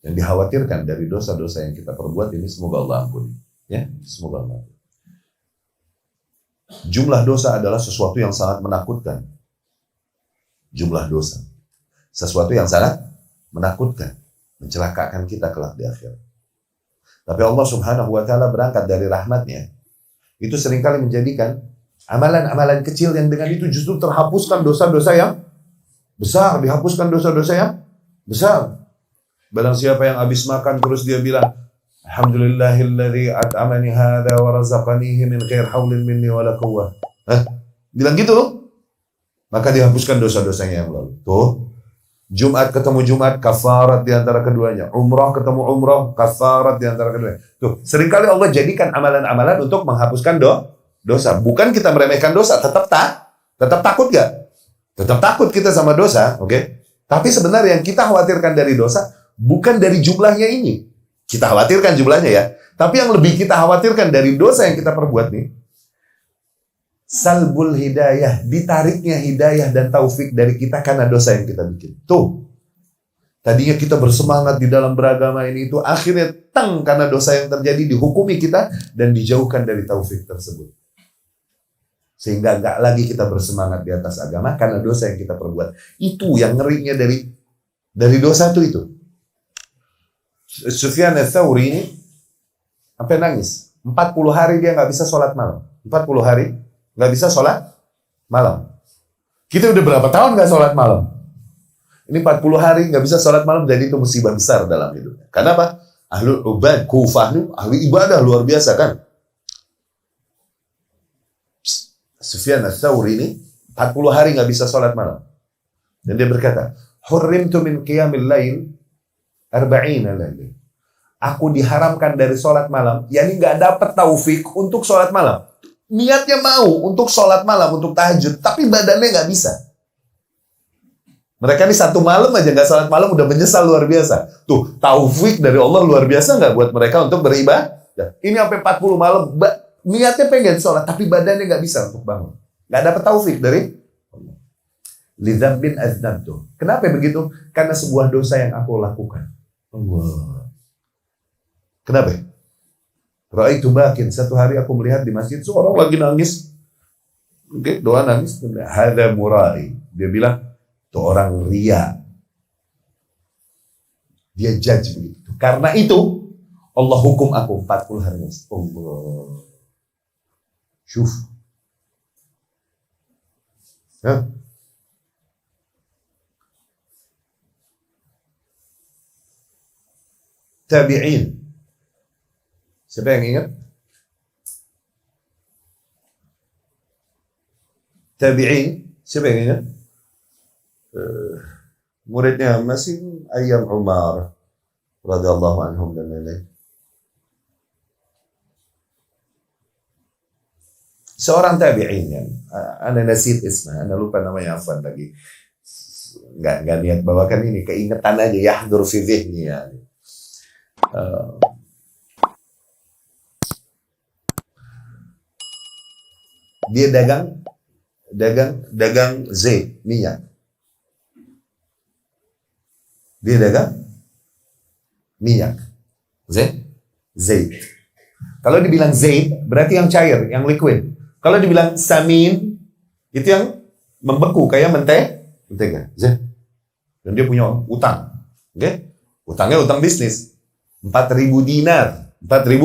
Yang dikhawatirkan dari dosa-dosa yang kita perbuat ini semoga Allah ampuni. Ya, semoga Allah ampuni. Jumlah dosa adalah sesuatu yang sangat menakutkan. Jumlah dosa. Sesuatu yang sangat menakutkan. Mencelakakan kita kelak di akhirat. Tapi Allah Subhanahu wa Ta'ala berangkat dari rahmatnya. Itu seringkali menjadikan amalan-amalan kecil yang dengan itu justru terhapuskan dosa-dosa yang besar. Dihapuskan dosa-dosa yang besar. Barang siapa yang habis makan terus dia bilang, Alhamdulillahilladzi at'amani hadza wa razaqanihi min ghair haulin minni wala quwwah. Bilang gitu loh. Maka dihapuskan dosa-dosanya yang lalu. Tuh. Jumat ketemu Jumat, kafarat di antara keduanya. Umrah ketemu umrah, kafarat di antara keduanya. Tuh, seringkali Allah jadikan amalan-amalan untuk menghapuskan dosa. Bukan kita meremehkan dosa, tetap takut gak? Tetap takut kita sama dosa, oke? Tapi sebenarnya yang kita khawatirkan dari dosa bukan dari jumlahnya ini. Kita khawatirkan jumlahnya ya. Tapi yang lebih kita khawatirkan dari dosa yang kita perbuat nih, salbul hidayah, ditariknya hidayah dan taufik dari kita karena dosa yang kita bikin. Tuh, tadinya kita bersemangat di dalam beragama ini itu, akhirnya karena dosa yang terjadi dihukumi kita dan dijauhkan dari taufik tersebut. Sehingga nggak lagi kita bersemangat di atas agama karena dosa yang kita perbuat. Itu yang ngerinya dari dosa itu. Sufyan Ats-Tsauri ini sampai nangis. 40 hari dia nggak bisa sholat malam. 40 hari nggak bisa sholat malam. Kita udah berapa tahun nggak sholat malam? Ini 40 hari nggak bisa sholat malam, jadi itu musibah besar dalam hidupnya. Karena apa? Ahlul ubad, Kufah itu ahli ibadah luar biasa kan? Sufyan Ats-Tsauri ini 40 hari nggak bisa sholat malam. Dan dia berkata, Hurrimtu min qiyamil lail arba'ina lail. Aku diharamkan dari sholat malam, yakni nggak dapat taufik untuk sholat malam. Niatnya mau untuk sholat malam, untuk tahajud, tapi badannya nggak bisa. Mereka ini satu malam aja nggak sholat malam udah menyesal luar biasa. Tuh, taufik dari Allah luar biasa nggak buat mereka untuk beribadah. Ini sampai 40 malam, niatnya pengen sholat, tapi badannya nggak bisa untuk bangun. Nggak dapat taufik dari Allah. Lidzambin aznabtu. Kenapa begitu? Karena sebuah dosa yang aku lakukan. Allah. Kenapa? Ra'aitu bakin. Satu hari aku melihat di masjid seorang lagi nangis. Oke, doa nangis. Hadza murai. Dia bilang, itu orang ria. Dia judge begitu. Karena itu Allah hukum aku 40 hari. Allah. Syuf. Hah? Tabi'in. Siapa yang ingat? Tabi'in. Siapa yang ingat? Muridnya masih Ayyam Umar radhiyallahu anhum dan lain-lain. Seorang tabi'in yang ana nasid isma, ana lupa namanya apa lagi. Enggak niat bawakan ini, keingetan aja, yahdur fi dhihni ya. Dia dagang zait, minyak. Dia dagang minyak. Zait. Kalau dibilang zait, berarti yang cair, yang liquid. Kalau dibilang samin, itu yang membeku, kayak mentega. Zait. Dan dia punya utang. Okay? Utangnya utang bisnis. 4.000 dinar. 4.000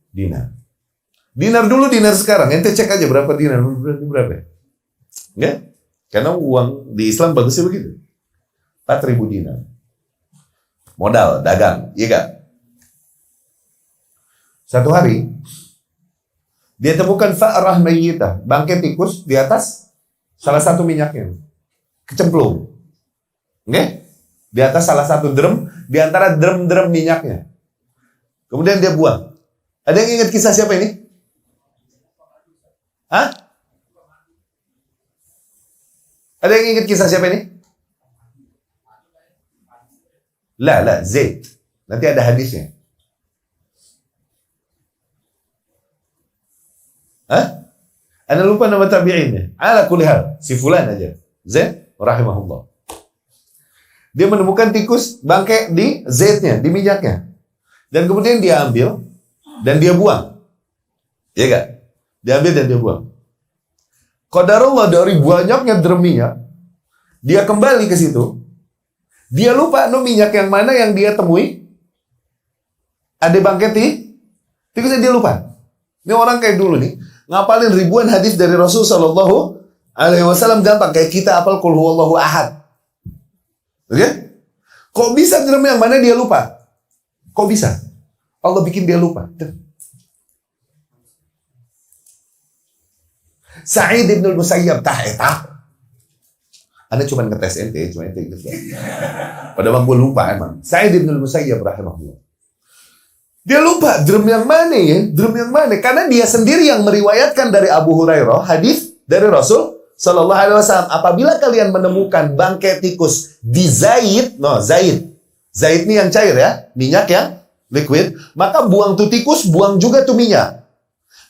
dinar. Dinar dulu, dinar sekarang. Ente cek aja berapa dinar. Berapa? Enggak? Karena uang di Islam bagusnya begitu. 4.000 dinar. Modal, dagang. Iya gak? Satu hari, dia temukan fa'rah mayyitah. Bangkai tikus di atas salah satu minyaknya. Kecemplung. Oke? Di atas salah satu drum, di antara drum-drum minyaknya. Kemudian dia buang. Ada yang ingat kisah siapa ini? Hah? Ada yang ingat kisah siapa ini? La, Zaid. Nanti ada hadisnya. Hah? Anda lupa nama tabi'innya. Ala kulli hal, si fulan aja. Zaid rahimahullah. Dia menemukan tikus bangkai di zaitnya, di minyaknya. Dan kemudian dia ambil dan dia buang. Iya gak? Dia ambil dan dia buang. Qadarullah dari banyaknya drum minyak, dia kembali ke situ. Dia lupa minyak yang mana yang dia temui. Ada bangkai tikusnya, dia lupa. Ini orang kayak dulu nih, ngapalin ribuan hadis dari Rasul Sallallahu Alaihi Wasallam gampang, kayak kita apal Qul Huwallahu Ahad. Oke? Kok bisa drum yang mana dia lupa? Kok bisa? Allah bikin dia lupa. Sa'id ibn al-Musayyab ta'eta. Anda cuma ngetes ente ingat gak? Padahal gue lupa emang. Sa'id ibn al-Musayyab rahimahullah. Dia lupa drum yang mana ya? Drum yang mana? Karena dia sendiri yang meriwayatkan dari Abu Hurairah hadis dari Rasul Sallallahu Alaihi Wasallam. Apabila kalian menemukan bangkai tikus di zait, zait ini yang cair ya, minyak yang liquid, maka buang tuh tikus, buang juga tuh minyak.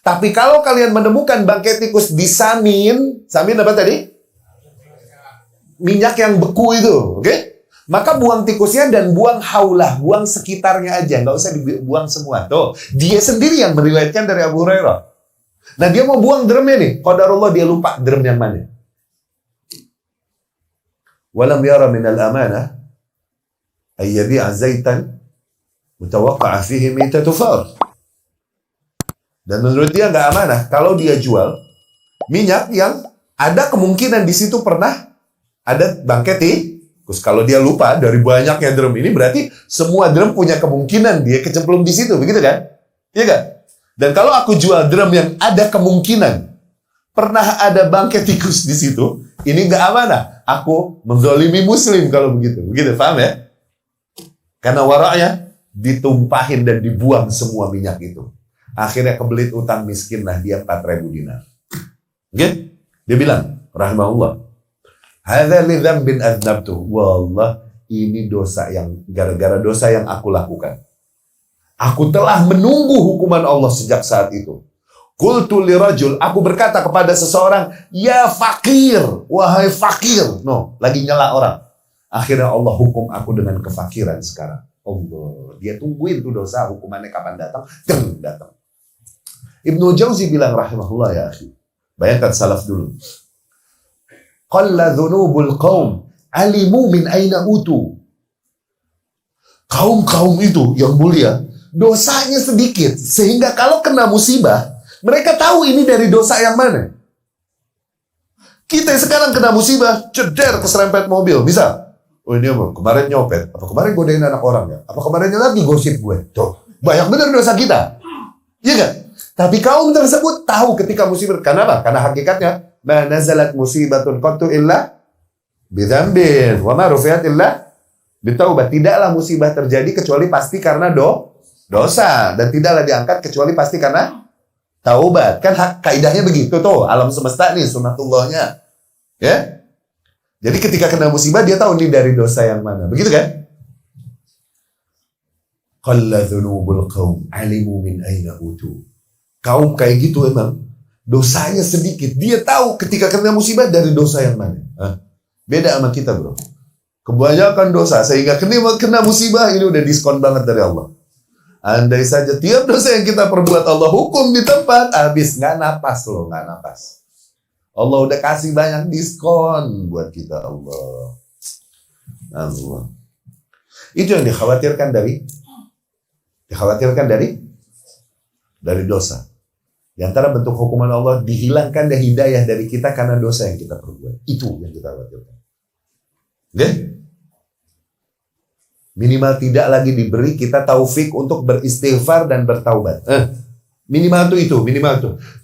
Tapi kalau kalian menemukan bangkai tikus di samin apa tadi? Minyak yang beku itu, oke? Maka buang tikusnya dan buang haulah, buang sekitarnya aja, nggak usah dibuang semua. Tuh, dia sendiri yang meriwayatkan dari Abu Hurairah. Nah, dia mau buang drumnya nih. Qadarullah dia lupa drum yang mana. Walam yara minal amanah ay yabi'a zaitan mutawaqqa'a fihi mitatu far. Dan menurut dia nggak amanah kalau dia jual minyak yang ada kemungkinan di situ pernah ada bangkai tikus. Kalau dia lupa dari banyaknya drum ini, berarti semua drum punya kemungkinan dia kecemplung di situ, begitu kan? Iya kan? Dan kalau aku jual drum yang ada kemungkinan pernah ada bangkai tikus di situ, ini nggak amanah. Aku menzalimi muslim kalau begitu. Begitu, paham ya? Karena waraknya ditumpahin dan dibuang semua minyak itu. Akhirnya kebelit utang miskin lah dia 4.000 dinar. Oke? Dia bilang, rahimahullah, hadza li dzambin adnabtu. Wallah, ini dosa yang gara-gara dosa yang aku lakukan. Aku telah menunggu hukuman Allah sejak saat itu. Qultu lirajul, aku berkata kepada seseorang, ya fakir, wahai fakir. No, lagi nyela orang. Akhirnya Allah hukum aku dengan kefakiran sekarang. Allah, dia tungguin tuh dosa, hukumannya kapan datang? Datang. Ibnu Jauzi bilang rahimahullah ya akhi. Bayangkan salaf dulu. Qalla dhunubul qaum alimu min aina utu. Kaum-kaum itu yang mulia, dosanya sedikit. Sehingga kalau kena musibah, mereka tahu ini dari dosa yang mana. Kita sekarang kena musibah, ceder keserempet mobil. Misal, oh ini apa? Kemarin nyopet. Apa kemarin godain anak orang ya? Apa kemarinnya lagi gosip gue? Tuh, banyak benar dosa kita. Iya gak? Tapi kaum tersebut tahu ketika musibah. Kenapa? Karena hakikatnya, ma nazalat musibatun qattu illa bidzambin wa ma rufi'at illa bitaubat. Tidaklah musibah terjadi kecuali pasti karena dosa, dan tidaklah diangkat kecuali pasti karena taubat. Kan kaidahnya begitu tuh, alam semesta nih sunatullahnya. Ya? Jadi ketika kena musibah dia tahu ini dari dosa yang mana. Begitu kan? Qalla dzunubul qaum alimu min aina utu. Kaum kayak gitu emang dosanya sedikit. Dia tahu ketika kena musibah dari dosa yang mana. Beda sama kita, bro. Kebanyakan dosa sehingga kena musibah ini udah diskon banget dari Allah. Andai saja tiap dosa yang kita perbuat Allah hukum di tempat, habis nggak napas loh, nggak napas. Allah udah kasih banyak diskon buat kita, Allah. Itu yang dikhawatirkan dari dosa. Di antara bentuk hukuman Allah, dihilangkan deh hidayah dari kita karena dosa yang kita perbuat. Itu yang kita khawatirkan. Oke? Minimal tidak lagi diberi kita taufik untuk beristighfar dan bertaubat. Minimal itu.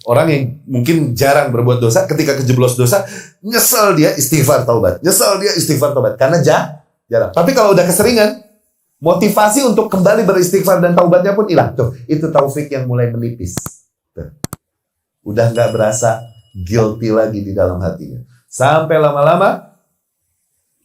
Orang yang mungkin jarang berbuat dosa, ketika kejeblos dosa, nyesel dia istighfar taubat. Karena jarang. Tapi kalau udah keseringan, motivasi untuk kembali beristighfar dan taubatnya pun hilang. Tuh, itu taufik yang mulai menipis. Tuh. Udah nggak berasa guilty lagi di dalam hatinya. Sampai lama-lama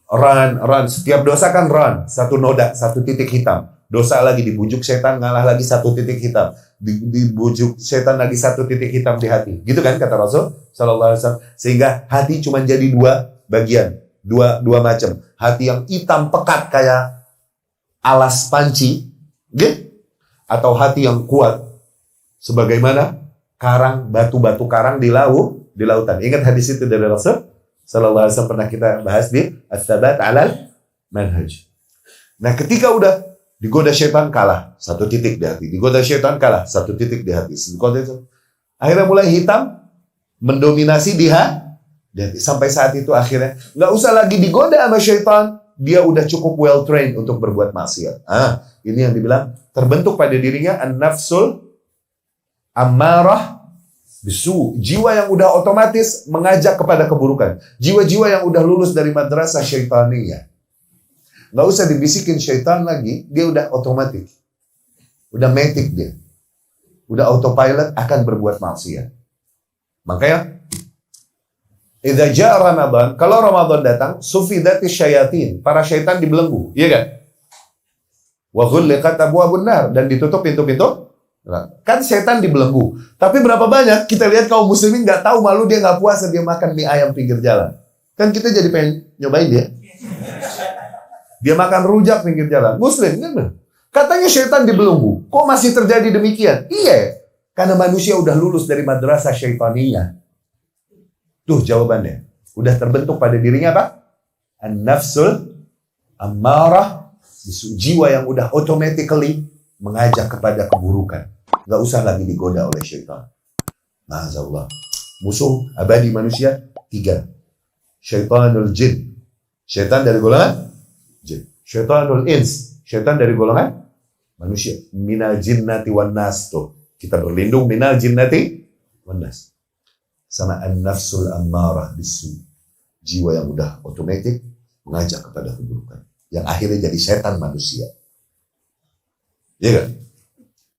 run. Setiap dosa kan run. Satu noda, satu titik hitam. Dosa lagi dibujuk setan, ngalah lagi satu titik hitam. Dibujuk setan lagi satu titik hitam di hati. Gitu kan kata Rasul Sallallahu Alaihi Wasallam. Sehingga hati cuma jadi 2 bagian. Dua macam. Hati yang hitam pekat kayak alas panci, gitu? Atau hati yang kuat sebagaimana karang, batu-batu karang di lautan. Ingat hadis itu dari Rasul sallallahu alaihi wasallam, pernah kita bahas di As-Sabat 'alal Manhaj. Nah, ketika udah digoda syaitan, kalah satu titik di hati. Digoda syaitan, kalah satu titik di hati. Akhirnya mulai hitam mendominasi di hati. Sampai saat itu akhirnya nggak usah lagi digoda sama syaitan. Dia udah cukup well trained untuk berbuat maksiat. Ini yang dibilang terbentuk pada dirinya an-nafsul ammarah bisu. Jiwa yang udah otomatis mengajak kepada keburukan. Jiwa-jiwa yang udah lulus dari madrasah syaitaniyah. Nggak usah dibisikin syaitan lagi, dia udah otomatis. Udah matic dia. Udah autopilot akan berbuat maksiat. Makanya, idza jaa Ramadan, kalau Ramadan datang, sufidatis syayatin, para syaitan dibelenggu, iya kan? Wa ghulliqat abwabun nar, dan ditutup pintu-pintu. Kan syaitan dibelenggu. Tapi berapa banyak kita lihat kaum muslimin nggak tahu malu, dia nggak puasa, dia makan mie ayam pinggir jalan. Kan kita jadi pengen nyobain dia. Dia makan rujak pinggir jalan. Muslim, kan? Katanya syaitan dibelenggu. Kok masih terjadi demikian? Iya, karena manusia udah lulus dari madrasah syaitaniyah. Tuh jawabannya. Udah terbentuk pada dirinya apa? An-nafsul ammarah, jiwa yang udah automatically mengajak kepada keburukan. Gak usah lagi digoda oleh syaitan. Ma'azallah. Musuh abadi manusia 3. Syaitanul jin. Syaitan dari golongan jin. Syaitanul ins. Syaitan dari golongan manusia. Minal jinnati wan nas. Tuh, kita berlindung minal jinnati wan nas. Sama an-nafsul ammarah bisu. Jiwa yang udah otomatis mengajak kepada keburukan. Yang akhirnya jadi setan manusia. Iya kan?